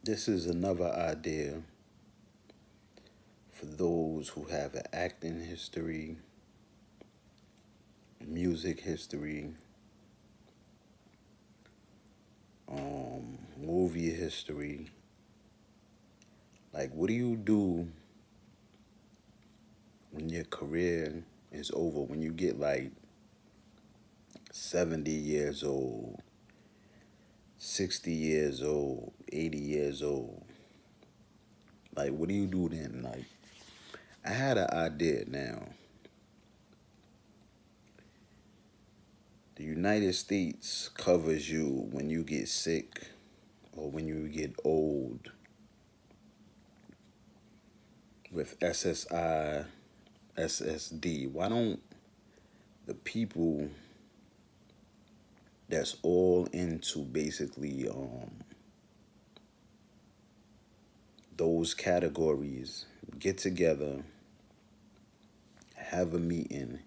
This is another idea for those who have an acting history, music history, movie history. Like, what do you do when your career is over? When you get like 70 years old, 60 years old, 80 years old? Like, what do you do then? Like, I had an idea now. The United States covers you when you get sick or when you get old with SSI, SSD. Why don't the people that's all into basically those categories get together, have a meeting,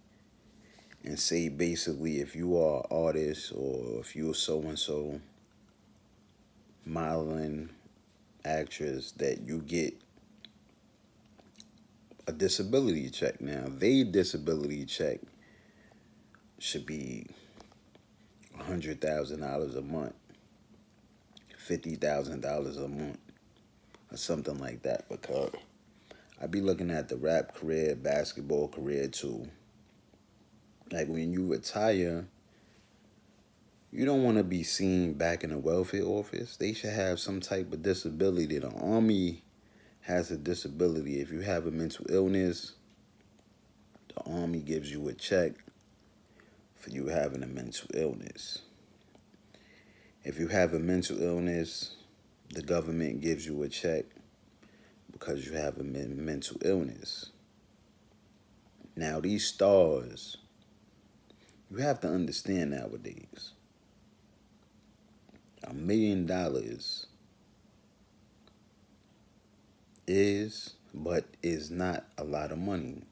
and say basically if you are an artist or if you're so and so modeling actress that you get a disability check. Now, they disability check should be $100,000 a month, $50,000 a month, or something like that. Because I be looking at the rap career, basketball career too. Like when you retire, you don't want to be seen back in the welfare office. They should have some type of disability. The army has a disability. If you have a mental illness, the army gives you a check for you having a mental illness. If you have a mental illness, the government gives you a check because you have a mental illness. Now, these stars, you have to understand nowadays, $1 million is, but is not a lot of money.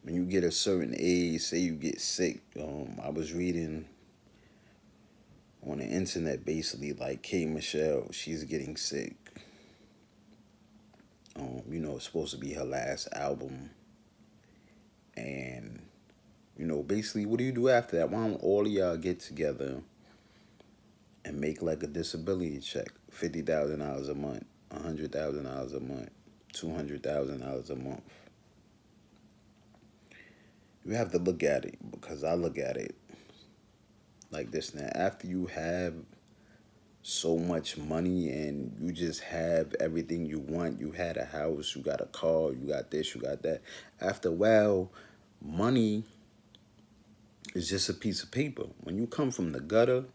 When you get a certain age, say you get sick, I was reading on the internet basically like K Michelle, she's getting sick. It's supposed to be her last album. And, basically, what do you do after that? Why don't all of y'all get together and make like a disability check? $50,000 a month, $100,000 a month, $200,000 a month. You have to look at it because I look at it like this now. After you have so much money and you just have everything you want, you had a house, you got a car, you got this, you got that. After a while, money is just a piece of paper. When you come from the gutter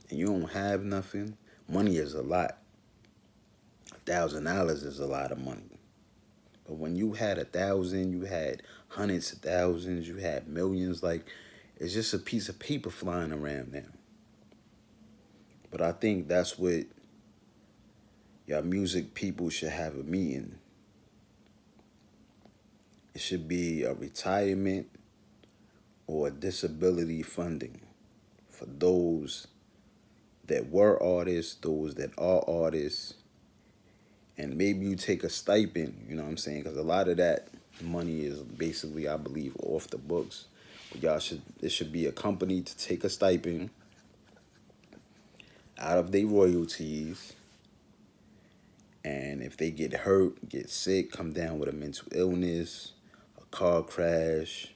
and you don't have nothing, money is a lot. $1,000 is a lot of money. But when you had 1,000, you had hundreds of thousands, you had millions, like it's just a piece of paper flying around now. But I think that's what y'all music people should have a meeting. It should be a retirement or a disability funding for those that were artists, those that are artists, and maybe you take a stipend, you know what I'm saying? Because a lot of that money is basically, I believe, off the books. But it should be a company to take a stipend out of their royalties. And if they get hurt, get sick, come down with a mental illness, a car crash,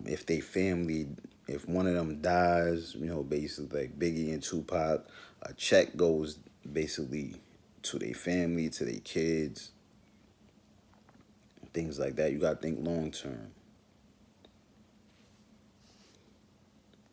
if they family, if one of them dies, basically like Biggie and Tupac, a check goes basically to their family, to their kids, things like that. You got to think long term.